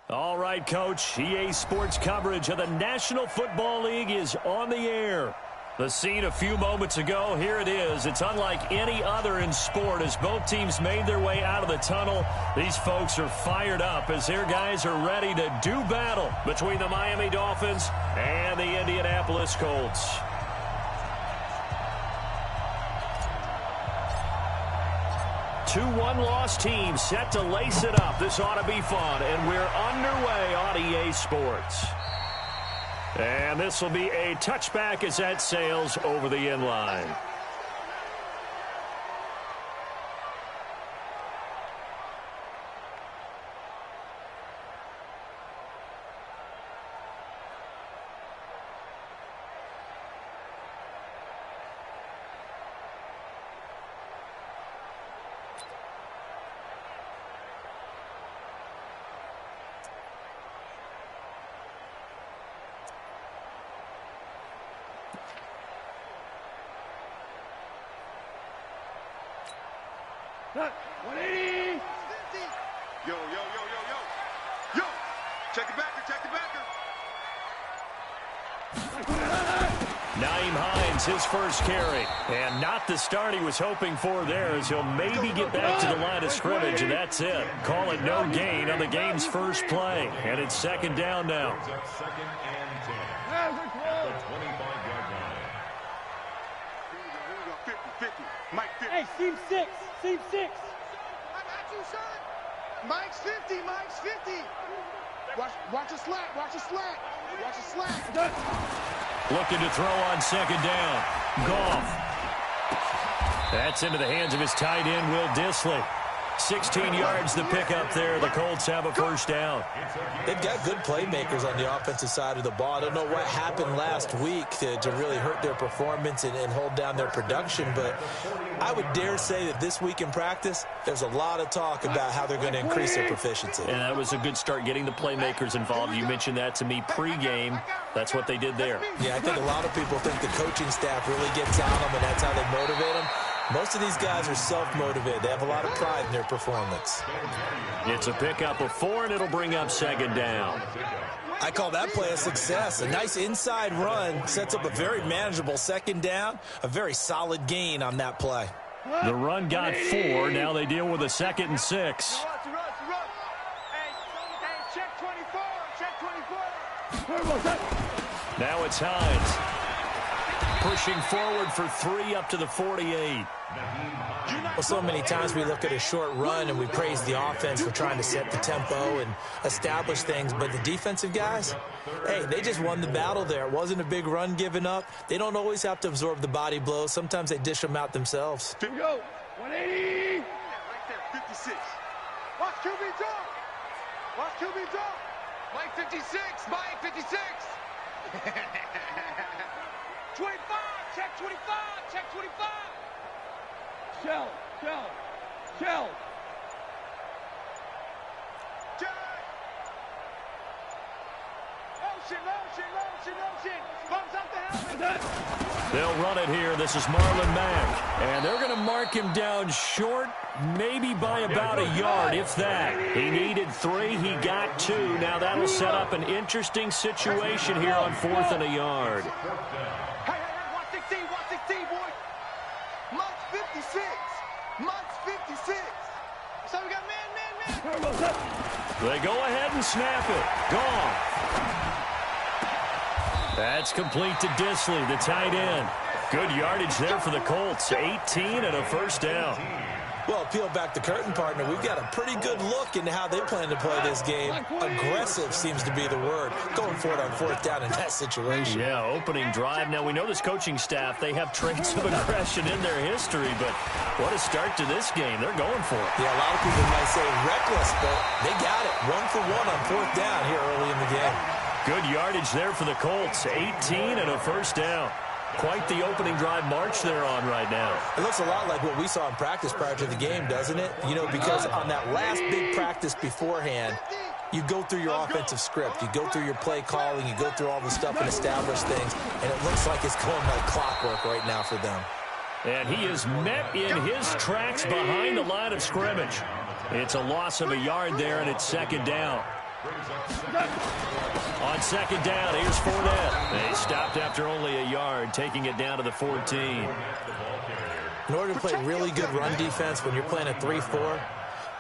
All right, Coach. EA Sports coverage of the National Football League is on the air. The scene a few moments ago, here it is. It's unlike any other in sport as both teams made their way out of the tunnel. These folks are fired up as their guys are ready to do battle between the Miami Dolphins and the Indianapolis Colts. Two one-loss teams set to lace it up. This ought to be fun, and we're underway on EA Sports. And this will be a touchback as that sails over the end line. Look, 180. Yo, yo, yo, yo, yo. Yo, check it backer, check it backer. Naeem Hines, his first carry. And not the start he was hoping for there as he'll maybe get back to the line of scrimmage, and that's it. Call it no gain on the game's first play. And it's second down now. Second and 10. At the 25-yard line. Here we go, 50, 50. Mike 50. Hey, seam 6. Seam 6. I got you, son. Mike's 50, Mike's 50. Watch the slack, watch the slack. Watch the slack. Looking to throw on second down. Goff. That's into the hands of his tight end, Will Dissly. 16 yards to pick up there. The Colts have a first down. They've got good playmakers on the offensive side of the ball. I don't know what happened last week to really hurt their performance and hold down their production, but I would dare say that this week in practice, there's a lot of talk about how they're going to increase their proficiency. And that was a good start getting the playmakers involved. You mentioned that to me pregame. That's what they did there. Yeah, I think a lot of people think the coaching staff really gets on them, and that's how they motivate them. Most of these guys are self-motivated. They have a lot of pride in their performance. It's a pickup of 4, and it'll bring up second down. I call that play a success. A nice inside run sets up a very manageable second down, a very solid gain on that play. The run got 4. Now they deal with a 2nd and 6. Hey, check 24, check 24. Now it's Hines. Pushing forward for 3 up to the 48. Well, so many times we look at a short run and we praise the offense for trying to set the tempo and establish things, but the defensive guys, hey, they just won the battle there. It wasn't a big run given up. They don't always have to absorb the body blows. Sometimes they dish them out themselves. Here we go. 180. Right there, 56. Watch QB jump. Watch QB jump. Mike 56, Mike 56. 25, check 25, check 25. Shell. Check. Motion. Bumps up the helmet. They'll run it here. This is Marlon Mack. And they're going to mark him down short, maybe by about a yard, if that. He needed 3. He got 2. Now that'll set up an interesting situation here on 4th and a yard. Hey, 116, boy. Mike's 56. So we got man. They go ahead and snap it. Gone. That's complete to Dissly, the tight end. Good yardage there for the Colts. 18 and a first down. Well, peel back the curtain, partner. We've got a pretty good look into how they plan to play this game. Aggressive seems to be the word. Going for it on 4th down in that situation. Yeah, opening drive. Now, we know this coaching staff, they have traits of aggression in their history, but what a start to this game. They're going for it. Yeah, a lot of people might say reckless, but they got it. 1 for 1 on 4th down here early in the game. Good yardage there for the Colts. 18 and a first down. Quite the opening drive march they're on right now. It looks a lot like what we saw in practice prior to the game, doesn't it? You know, because on that last big practice beforehand, you go through your offensive script. You go through your play calling. You go through all the stuff and establish things. And it looks like it's going like clockwork right now for them. And he is met in his tracks behind the line of scrimmage. It's a loss of a yard there, and it's second down. On second down, here's Fournette. They stopped after only a yard, taking it down to the 14. In order to play really good run defense when you're playing a 3-4,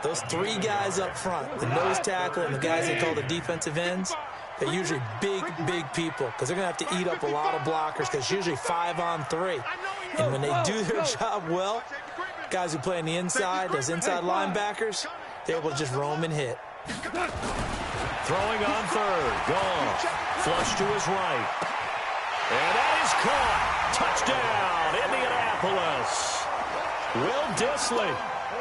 those three guys up front, the nose tackle and the guys they call the defensive ends, they're usually big people because they're going to have to eat up a lot of blockers because it's usually 5-on-3. And when they do their job well, guys who play on the inside, those inside linebackers, they're able to just roam and hit. Throwing on third. Gone. Flush to his right. And that is caught. Touchdown, Indianapolis. Will Dissly,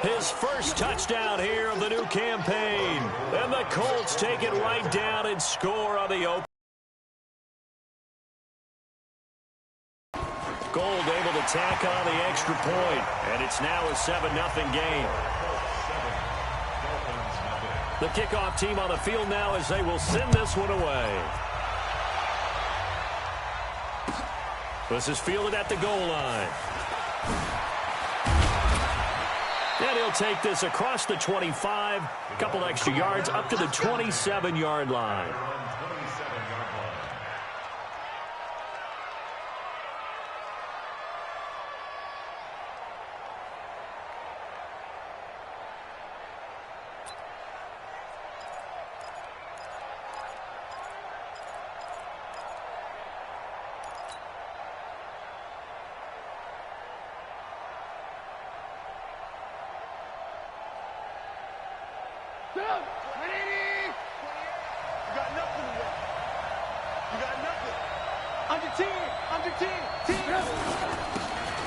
his first touchdown here of the new campaign. And the Colts take it right down and score on the open. Gold able to tack on the extra point, and it's now a 7-0 game. The kickoff team on the field now as they will send this one away. This is fielded at the goal line. And he'll take this across the 25, a couple extra yards up to the 27-yard line.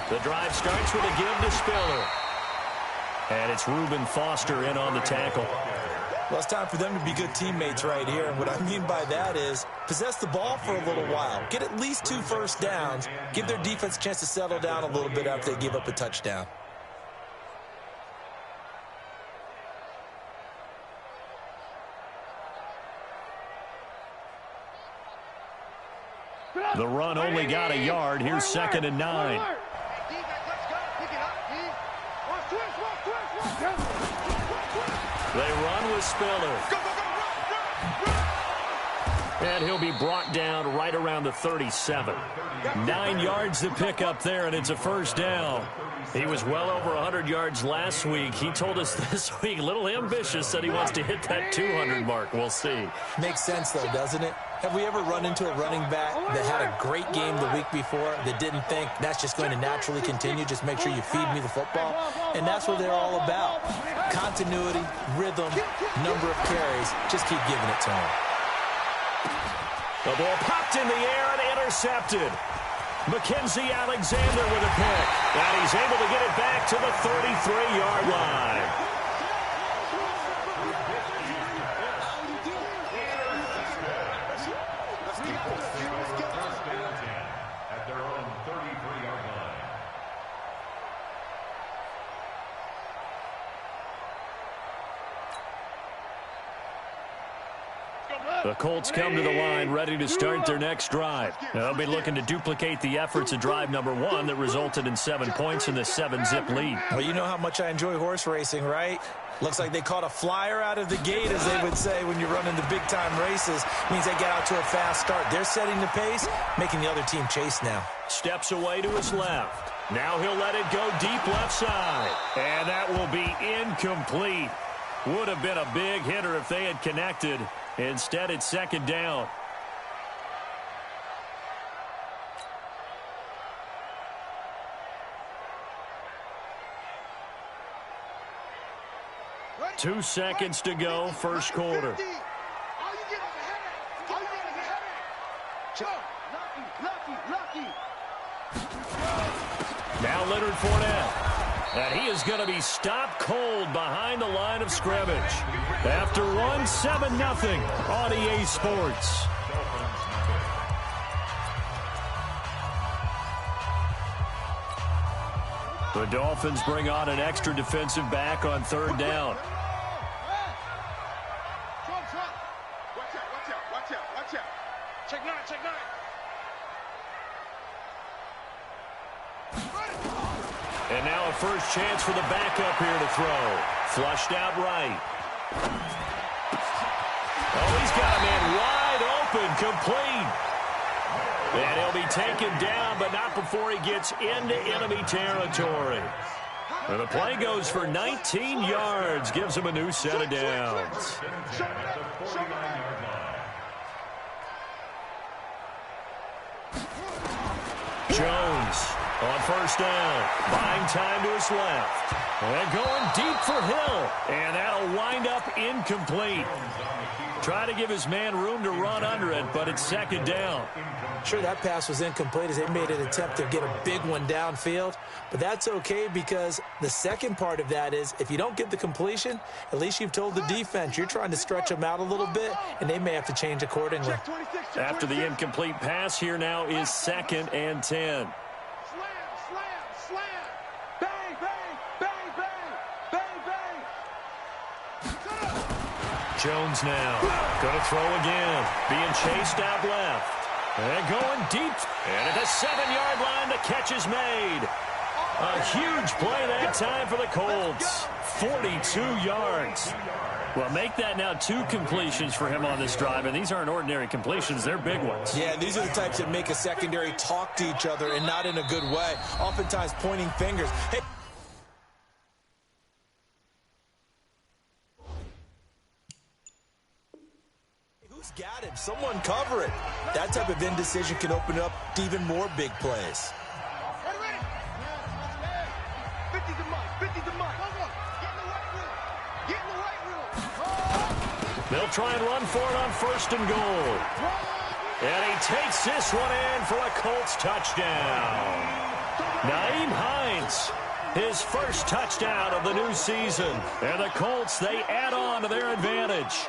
The drive starts with a give to Spiller. And it's Reuben Foster in on the tackle. Well, it's time for them to be good teammates right here. And what I mean by that is possess the ball for a little while. Get at least 2 first downs. Give their defense a chance to settle down a little bit after they give up a touchdown. The run only got a yard. Here's 2nd and 9. They run with Spiller. And he'll be brought down right around the 37. 9 yards to pick up there, and it's a first down. He was well over 100 yards last week. He told us this week, a little ambitious, that he wants to hit that 200 mark. We'll see. Makes sense, though, doesn't it? Have we ever run into a running back that had a great game the week before that didn't think that's just going to naturally continue? Just make sure you feed me the football. And that's what they're all about. Continuity, rhythm, number of carries. Just keep giving it to him. The ball popped in the air and intercepted. Mackenzie Alexander with a pick. And he's able to get it back to the 33-yard line. The Colts come to the line, ready to start their next drive. They'll be looking to duplicate the efforts of drive number 1 that resulted in 7 points in the 7-zip lead. Well, you know how much I enjoy horse racing, right? Looks like they caught a flyer out of the gate, as they would say when you're running the big-time races. Means they get out to a fast start. They're setting the pace, making the other team chase now. Steps away to his left. Now he'll let it go deep left side. And that will be incomplete. Would have been a big hitter if they had connected. Instead, it's 2nd down. Ready? 2 seconds to go, first quarter. Now Leonard Fournette. And he is going to be stopped cold behind the line of scrimmage. After 7-0 on EA Sports. The Dolphins bring on an extra defensive back on 3rd down. Watch out. Check 9. And now a first chance for the backup here to throw. Flushed out right. Oh, he's got a man wide open, complete. And he'll be taken down, but not before he gets into enemy territory. And the play goes for 19 yards, gives him a new set of downs. Jones on first down, buying time to his left. And going deep for Hill. And that'll wind up incomplete. Try to give his man room to run under it, but it's second down. Sure, that pass was incomplete as they made an attempt to get a big one downfield. But that's okay because the second part of that is if you don't get the completion, at least you've told the defense you're trying to stretch them out a little bit, and they may have to change accordingly. After the incomplete pass, here now is 2nd and 10. Jones now going to throw again. Being chased out left. And going deep. And at the 7-yard line, the catch is made. A huge play that time for the Colts. 42 yards. Well, make that now 2 completions for him on this drive. And these aren't ordinary completions. They're big ones. Yeah, these are the types that make a secondary talk to each other and not in a good way. Oftentimes pointing fingers. Hey. Got him. Someone cover it. That type of indecision can open up to even more big plays. 50 to Mike. 50 to Mike. Get in the right room. Get in the right room. They'll try and run for it on 1st and goal. And he takes this one in for a Colts touchdown. Nyheim Hines, his first touchdown of the new season. And the Colts, they add on to their advantage.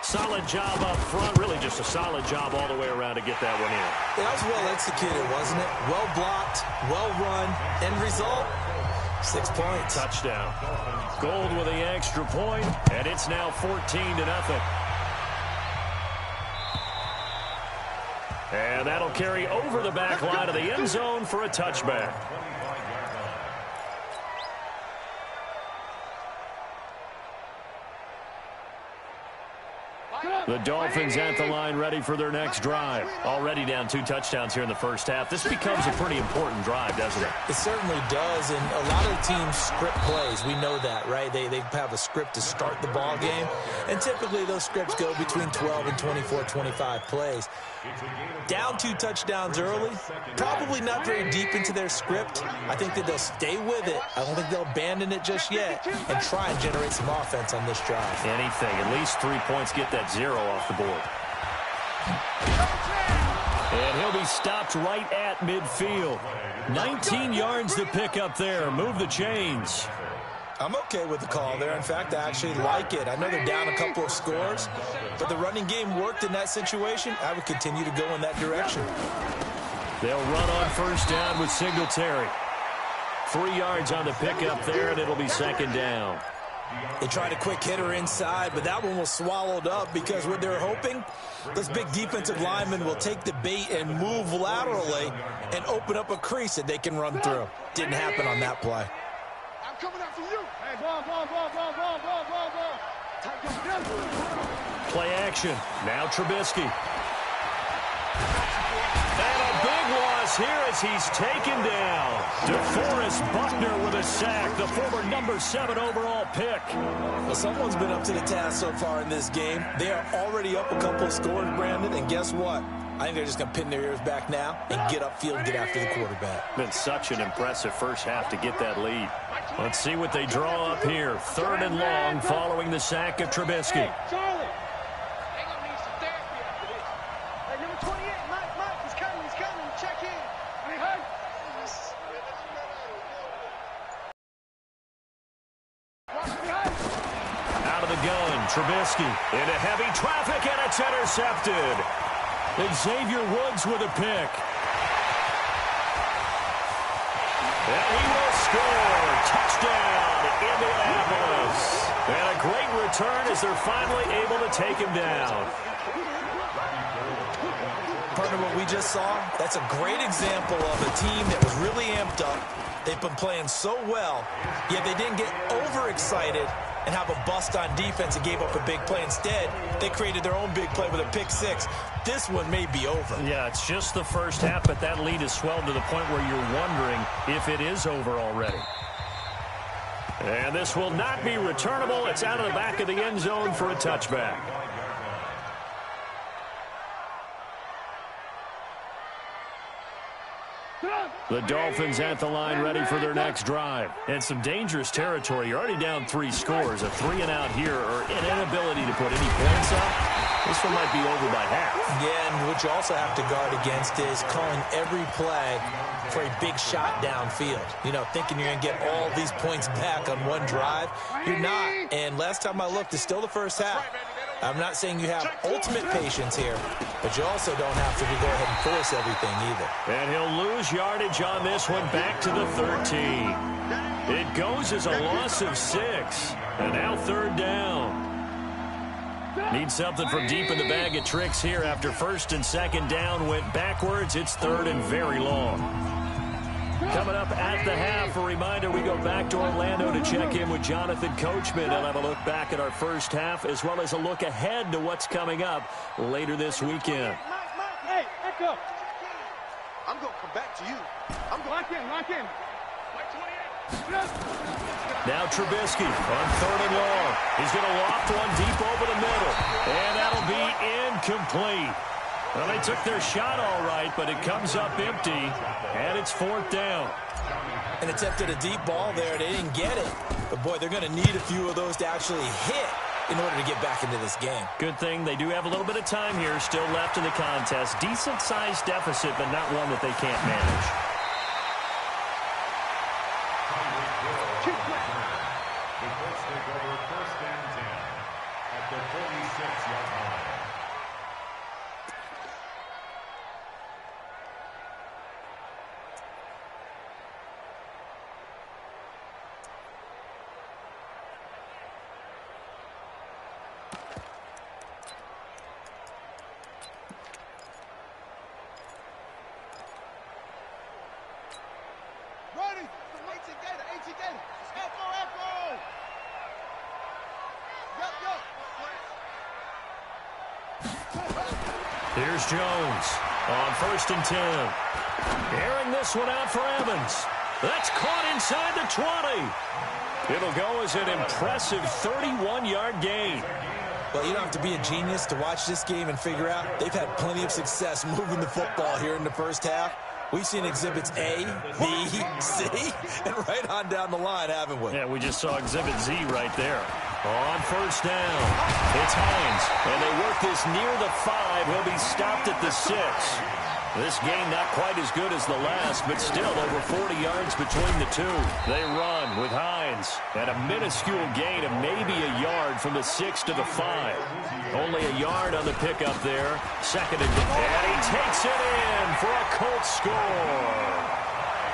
Solid job up front. Really just a solid job all the way around to get that one in. That was well executed, wasn't it? Well blocked, well run. End result, 6 points. Touchdown. Gold with the extra point, and it's now 14-0. And that'll carry over the back line of the end zone for a touchback. The Dolphins at the line ready for their next drive. Already down 2 touchdowns here in the first half. This becomes a pretty important drive, doesn't it? It certainly does, and a lot of teams script plays. We know that, right? They have a script to start the ball game, and typically those scripts go between 12 and 24, 25 plays. Down 2 touchdowns early, probably not very deep into their script. I think that they'll stay with it. I don't think they'll abandon it just yet and try and generate some offense on this drive. Anything. At least 3 points, get that 0 off the board. And he'll be stopped right at midfield. 19 yards to pick up there. Move the chains. I'm okay with the call there. In fact, I actually like it. I know they're down a couple of scores, but the running game worked in that situation. I would continue to go in that direction. They'll run on first down with Singletary. 3 yards on the pickup there, and it'll be 2nd down. They tried a quick hitter inside, but that one was swallowed up because what they're hoping, those big defensive linemen will take the bait and move laterally and open up a crease that they can run through. Didn't happen on that play. I'm coming out for you. Hey, ball. Play action. Now Trubisky. And a big loss here as he's taken down. DeForest Buckner with a sack, the former number 7 overall pick. Well, someone's been up to the task so far in this game. They are already up a couple of scores, Brandon, and guess what? I think they're just going to pin their ears back now and get upfield and get after the quarterback. Been such an impressive first half to get that lead. Let's see what they draw up here. 3rd and long following the sack of Trubisky. Hey, Charlie. They're going to need some therapy after this. Hey, number 28, Mike, he's coming. Check in. Hey, hey. Out of the gun, Trubisky into heavy traffic, and it's intercepted. Xavier Woods with a pick. And he will score. Touchdown, Indianapolis. And a great return as they're finally able to take him down. Partner, what we just saw, that's a great example of a team that was really amped up, They've been playing so well, yet they didn't get overexcited and have a bust on defense and gave up a big play. Instead, they created their own big play with a pick six. This one may be over. Yeah, it's just the first half, but that lead has swelled to the point where you're wondering if it is over already. And this will not be returnable. It's out of the back of the end zone for a touchback. The Dolphins at the line ready for their next drive. And some dangerous territory. You're already down 3 scores. A 3-and-out here or an inability to put any points up. This one might be over by half. Yeah, and what you also have to guard against is calling every play for a big shot downfield. You know, thinking you're going to get all these points back on one drive. You're not. And last time I looked, it's still the first half. I'm not saying you have ultimate patience here, but you also don't have to go ahead and force everything either. And he'll lose yardage on this one back to the 13. It goes as a loss of 6. And now 3rd down. Need something from deep in the bag of tricks here after 1st and 2nd down went backwards. It's 3rd and very long. Coming up at the half, a reminder, we go back to Orlando to check in with Jonathan Coachman and have a look back at our first half as well as a look ahead to what's coming up later this weekend. Hey, echo. I'm going to come back to you. I'm going to lock in. Now Trubisky on 3rd and long. He's going to loft one deep over the middle. And that'll be incomplete. Well, they took their shot all right, but it comes up empty, and it's 4th down. And attempted a deep ball there. They didn't get it. But, boy, they're going to need a few of those to actually hit in order to get back into this game. Good thing they do have a little bit of time here still left in the contest. Decent-sized deficit, but not one that they can't manage. Here's Jones on 1st and 10. Airing this one out for Evans. That's caught inside the 20. It'll go as an impressive 31-yard gain. Well, you don't have to be a genius to watch this game and figure out they've had plenty of success moving the football here in the first half. We've seen exhibits A, B, C, and right on down the line, haven't we? Yeah, we just saw exhibit Z right there. On 1st down, it's Hines, and they work this near the 5. He'll be stopped at the 6. This game not quite as good as the last, but still over 40 yards between the two. They run with Hines, and a minuscule gain of maybe a yard from the 6 to the 5. Only a yard on the pickup there. 2nd and he takes it in for a Colts score.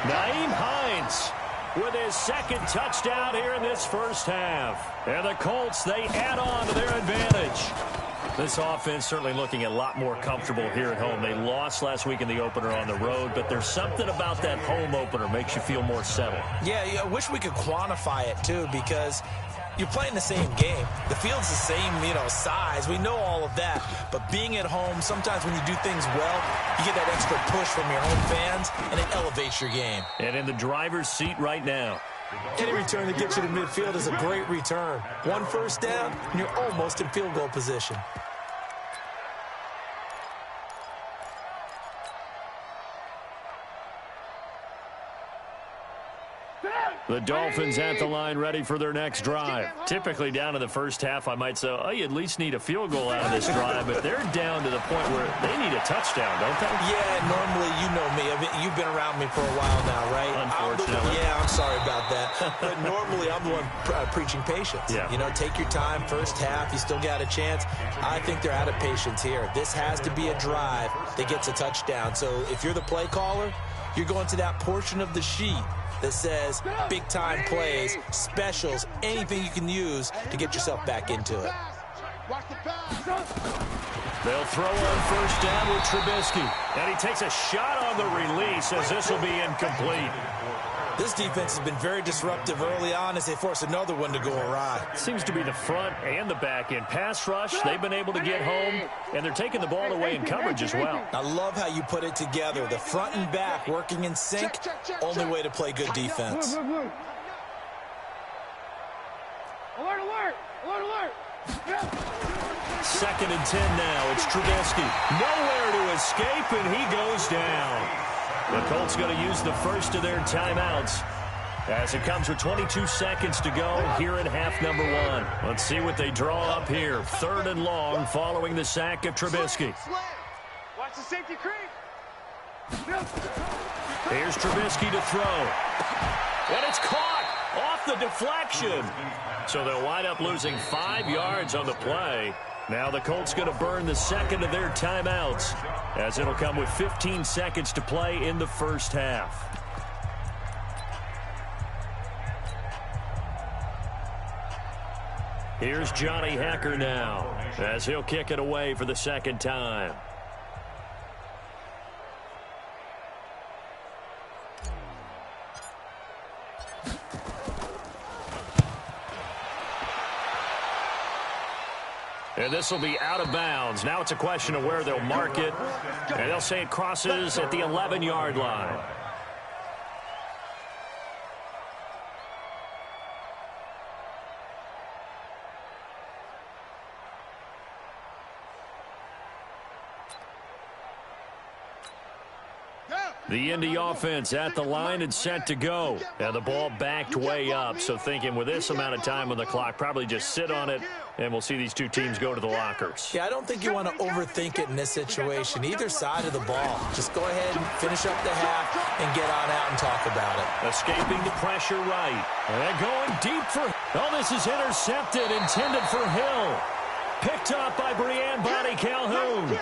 Nyheim Hines with his 2nd touchdown here in this first half. And the Colts, they add on to their advantage. This offense certainly looking a lot more comfortable here at home. They lost last week in the opener on the road, but there's something about that home opener makes you feel more settled. Yeah, I wish we could quantify it, too, because you're playing the same game. The field's the same, size. We know all of that. But being at home, sometimes when you do things well, you get that extra push from your home fans, and it elevates your game. And in the driver's seat right now. Any return that gets you to midfield is a great return. 1 first down, and you're almost in field goal position. The Dolphins at the line ready for their next drive. Typically down to the first half, I might say, oh, you at least need a field goal out of this drive, but they're down to the point where they need a touchdown, don't they? Yeah, normally, you know me. You've been around me for a while now, right? Unfortunately. I'm sorry about that. But normally, I'm the one preaching patience. Yeah. Take your time, first half, you still got a chance. I think they're out of patience here. This has to be a drive that gets a touchdown. So if you're the play caller, you're going to that portion of the sheet that says big-time plays, specials, anything you can use to get yourself back into it. They'll throw on first down with Trubisky. And he takes a shot on the release as this will be incomplete. This defense has been very disruptive early on as they force another one to go awry. Seems to be the front and the back end. Pass rush, they've been able to get home, and they're taking the ball away in coverage as well. I love how you put it together. The front and back working in sync, only way to play good defense. Alert, alert, alert, alert. 2nd and 10 now. It's Trubisky. Nowhere to escape, and he goes down. The Colts going to use the first of their timeouts as it comes with 22 seconds to go here in half number 1. Let's see what they draw up here. 3rd and long following the sack of Trubisky. Watch the safety creep. Here's Trubisky to throw. And it's caught off the deflection. So they'll wind up losing 5 yards on the play. Now the Colts going to burn the second of their timeouts as it'll come with 15 seconds to play in the first half. Here's Johnny Hacker now as he'll kick it away for the second time. And this will be out of bounds. Now it's a question of where they'll mark it. And they'll say it crosses at the 11-yard line. The Indy offense at the line and set to go. And the ball backed way up. So thinking with this amount of time on the clock, probably just sit on it, and we'll see these two teams go to the lockers. Yeah, I don't think you want to overthink it in this situation. Either side of the ball. Just go ahead and finish up the half and get on out and talk about it. Escaping the pressure right. And going deep for... Oh, this is intercepted, intended for Hill. Picked up by Breanne Bonnie Calhoun.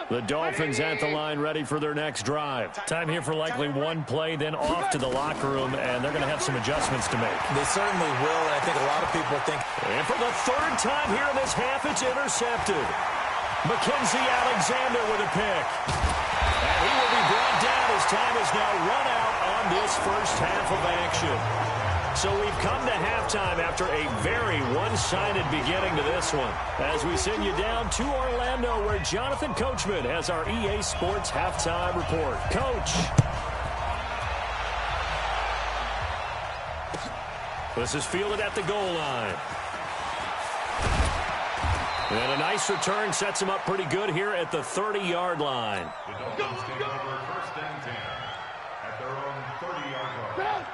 The Dolphins at the line ready for their next drive. Time here for likely one play, then off to the locker room, and they're going to have some adjustments to make. They certainly will, and I think a lot of people think... And for the 3rd time here in this half, it's intercepted. Mackenzie Alexander with a pick. And he will be brought down as time is now run out on this first half of action. So we've come to halftime after a very one-sided beginning to this one. As we send you down to Orlando, where Jonathan Coachman has our EA Sports halftime report. Coach. This is fielded at the goal line. And a nice return sets him up pretty good here at the 30-yard line.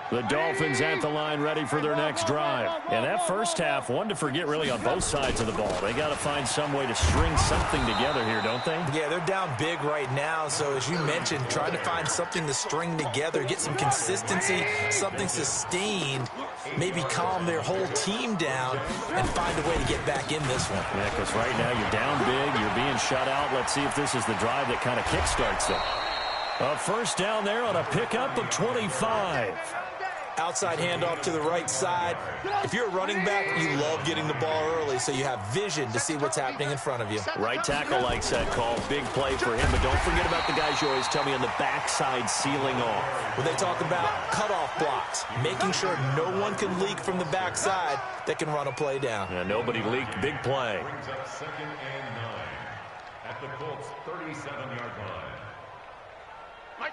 The Dolphins at the line ready for their next drive. And that first half, one to forget really on both sides of the ball. They got to find some way to string something together here, don't they? Yeah, they're down big right now. So as you mentioned, trying to find something to string together, get some consistency, something sustained, maybe calm their whole team down and find a way to get back in this one. Yeah, because right now you're down big, you're being shut out. Let's see if this is the drive that kind of kickstarts them. A first down there on a pickup of 25. Outside handoff to the right side. If you're a running back, you love getting the ball early so you have vision to see what's happening in front of you. Right tackle likes that call. Big play for him, but don't forget about the guys you always tell me on the backside sealing off. When they talk about cutoff blocks, making sure no one can leak from the backside that can run a play down. Yeah, nobody leaked. Big play. Brings up 2nd and 9 at the Colts 37-yard line.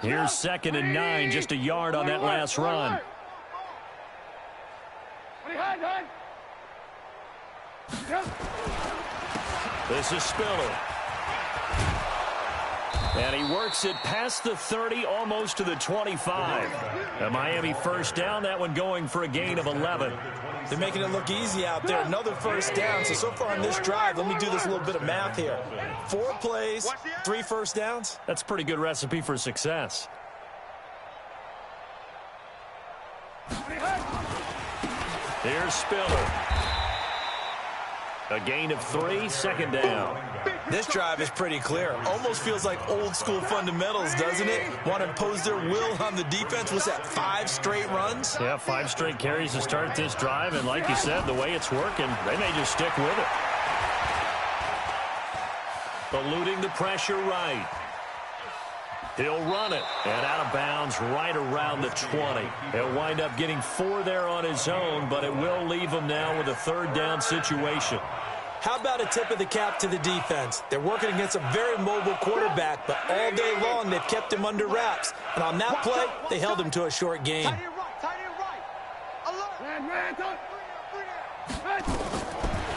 Here's 2nd and 9, just a yard on that last run. This is Spiller. And he works it past the 30, almost to the 25. A Miami first down, that one going for a gain of 11. They're making it look easy out there. Another first down. So far on this drive, let me do this little bit of math here. 4 plays, 3 first downs. That's a pretty good recipe for success. Here's Spiller. A gain of 3, 2nd down. This drive is pretty clear. Almost feels like old school fundamentals, doesn't it? Want to impose their will on the defense. Was that 5 straight runs? Yeah, 5 straight carries to start this drive. And like you said, the way it's working, they may just stick with it. eluding the pressure right. He'll run it, and out of bounds right around the 20. He'll wind up getting 4 there on his own, but it will leave him now with a third down situation. How about a tip of the cap to the defense? They're working against a very mobile quarterback, but all day long they've kept him under wraps. And on that play, they held him to a short gain. Tight end right. Alert.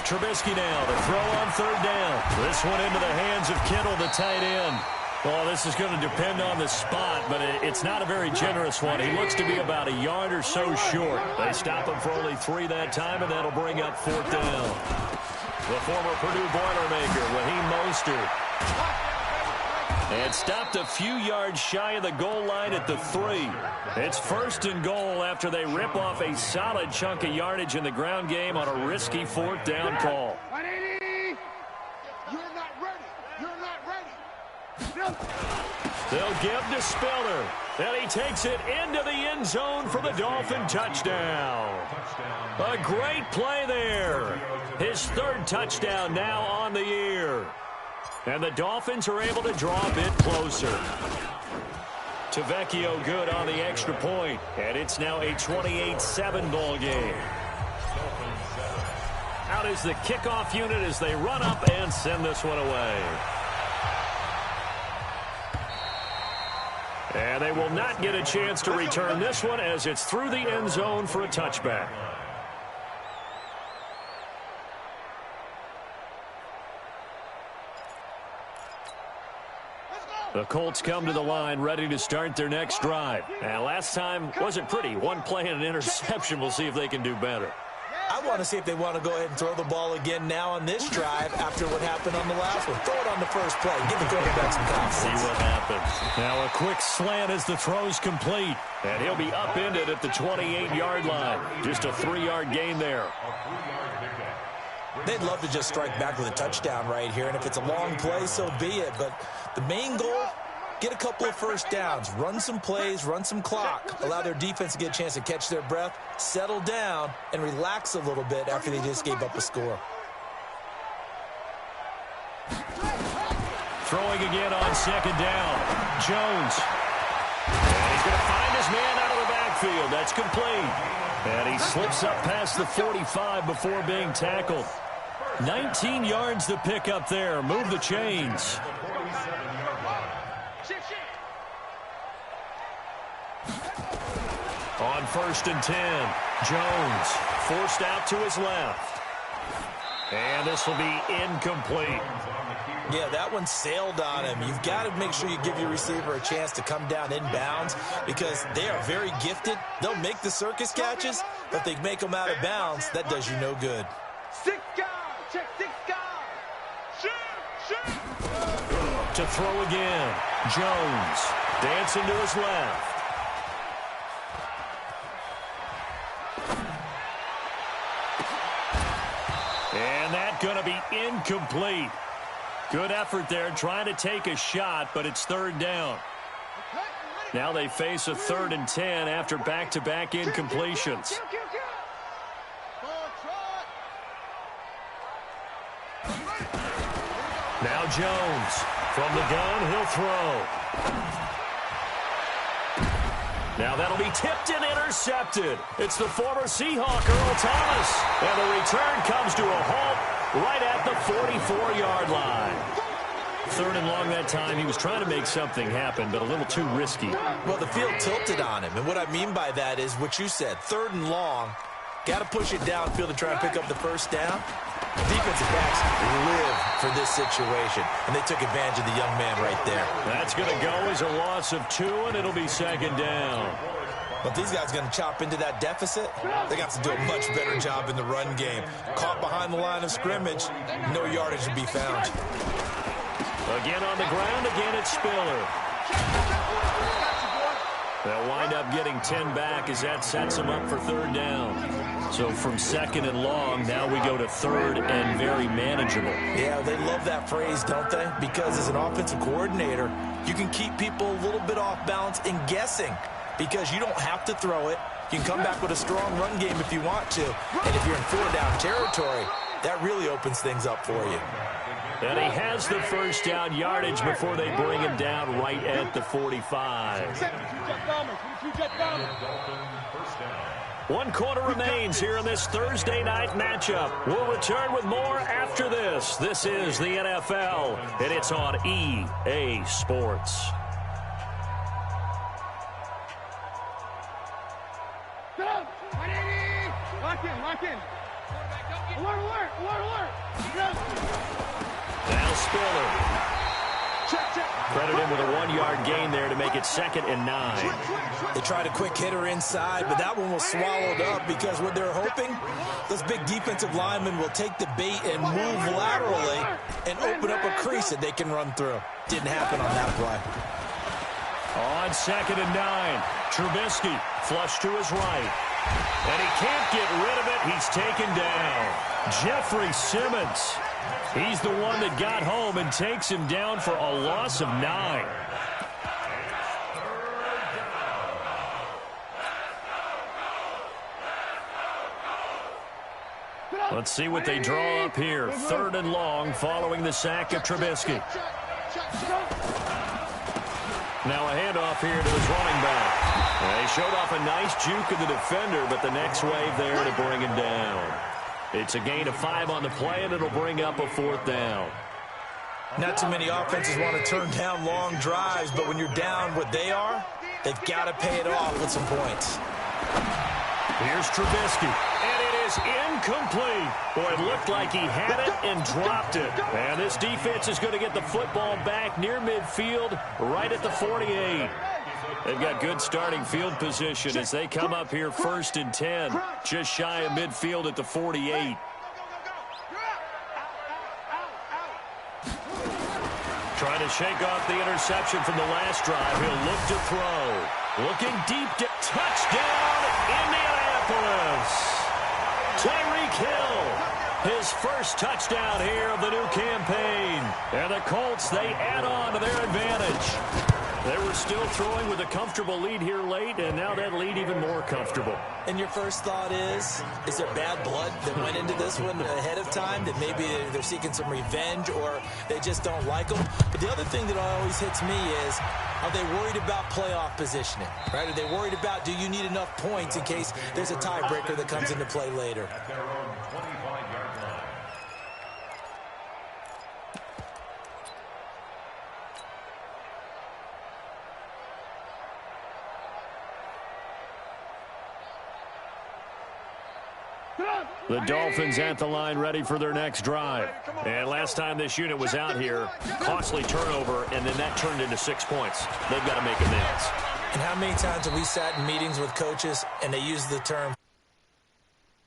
Trubisky now to throw on third down. This one into the hands of Kittle, the tight end. Well, this is going to depend on the spot, but it's not a very generous one. He looks to be about a yard or so short. They stop him for only 3 that time, and that'll bring up 4th down. The former Purdue Boilermaker, Raheem Mostert. And stopped a few yards shy of the goal line at the 3. It's 1st and goal after they rip off a solid chunk of yardage in the ground game on a risky 4th down call. You're not ready. They'll give to Spiller. And he takes it into the end zone for the Dolphin touchdown. A great play there. His 3rd touchdown now on the year. And the Dolphins are able to draw a bit closer. Tavecchio good on the extra point. And it's now a 28-7 ball game. Out is the kickoff unit as they run up and send this one away. And they will not get a chance to return this one as it's through the end zone for a touchback. The Colts come to the line ready to start their next drive. And last time wasn't pretty. 1 play and an interception. We'll see if they can do better. I want to see if they want to go ahead and throw the ball again now on this drive after what happened on the last one. Throw it on the first play. Give the quarterback some confidence. See what happens. Now a quick slant as the throw's complete. And he'll be upended at the 28-yard line. Just a 3-yard gain there. They'd love to just strike back with a touchdown right here. And if it's a long play, so be it. But the main goal, get a couple of first downs, run some plays, run some clock, allow their defense to get a chance to catch their breath, settle down, and relax a little bit after they just gave up a score. Throwing again on 2nd down. Jones. And he's going to find his man out of the backfield. That's complete. And he slips up past the 45 before being tackled. 19 yards to pick up there. Move the chains. On 1st and 10, Jones forced out to his left. And this will be incomplete. Yeah, that one sailed on him. You've got to make sure you give your receiver a chance to come down inbounds because they are very gifted. They'll make the circus catches, but if they make them out of bounds, that does you no good. 6 guys. Check 6 guys. Shoot. To throw again. Jones dancing to his left. And that's going to be incomplete. Good effort there trying to take a shot, but it's 3rd down. Now they face a 3rd and 10 after back-to-back incompletions. Now Jones from the gun, he'll throw. Now that'll be tipped and intercepted. It's the former Seahawk, Earl Thomas. And the return comes to a halt right at the 44-yard line. 3rd and long that time. He was trying to make something happen, but a little too risky. Well, the field tilted on him, and what I mean by that is what you said, 3rd and long. Got to push it downfield to try and pick up the first down. Defensive backs live for this situation, and they took advantage of the young man right there. That's going to go as a loss of 2, and it'll be 2nd down. But these guys going to chop into that deficit, they got to do a much better job in the run game. Caught behind the line of scrimmage, no yardage to be found. Again on the ground, again it's Spiller. They'll wind up getting 10 back as that sets them up for 3rd down. So from 2nd and long, now we go to 3rd and very manageable. Yeah, they love that phrase, don't they? Because as an offensive coordinator, you can keep people a little bit off balance and guessing because you don't have to throw it. You can come back with a strong run game if you want to. And if you're in 4-down territory, that really opens things up for you. And he has the first down yardage before they bring him down right at the 45. 1 quarter remains here in this Thursday night matchup. We'll return with more after this. This is the NFL, and it's on EA Sports. Lock in. Alert. Now Spiller. Credit him with a 1-yard gain there to make it 2nd and 9. They tried a quick hitter inside, but that one was swallowed up because what they're hoping, those big defensive linemen will take the bait and move laterally and open up a crease that they can run through. Didn't happen on that play. On 2nd and 9, Trubisky flush to his right. And he can't get rid of it. He's taken down. Jeffrey Simmons. He's the one that got home and takes him down for a loss of 9. Let's see what they draw up here. 3rd and long following the sack of Trubisky. Now a handoff here to his running back. They showed off a nice juke of the defender, but the next wave there to bring him down. It's a gain of 5 on the play, and it'll bring up a 4th down. Not too many offenses want to turn down long drives, but when you're down what they are, they've got to pay it off with some points. Here's Trubisky, and it is incomplete. Boy, it looked like he had it and dropped it. And this defense is going to get the football back near midfield, right at the 48. They've got good starting field position as they come up here 1st and 10, just shy of midfield at the 48. Trying to shake off the interception from the last drive. He'll look to throw. Looking deep. Touchdown, Indianapolis. Tyreek Hill. His first touchdown here of the new campaign. And the Colts, they add on to their advantage. They were still throwing with a comfortable lead here late, and now that lead even more comfortable. And your first thought is there bad blood that went into this one ahead of time, that maybe they're seeking some revenge or they just don't like them? But the other thing that always hits me is, are they worried about playoff positioning? Right? Are they worried about, do you need enough points in case there's a tiebreaker that comes into play later? At their own 25-yard line. The Dolphins at the line ready for their next drive. And last time this unit was out here, costly turnover, and then that turned into 6 points. They've got to make amends. And how many times have we sat in meetings with coaches and they use the term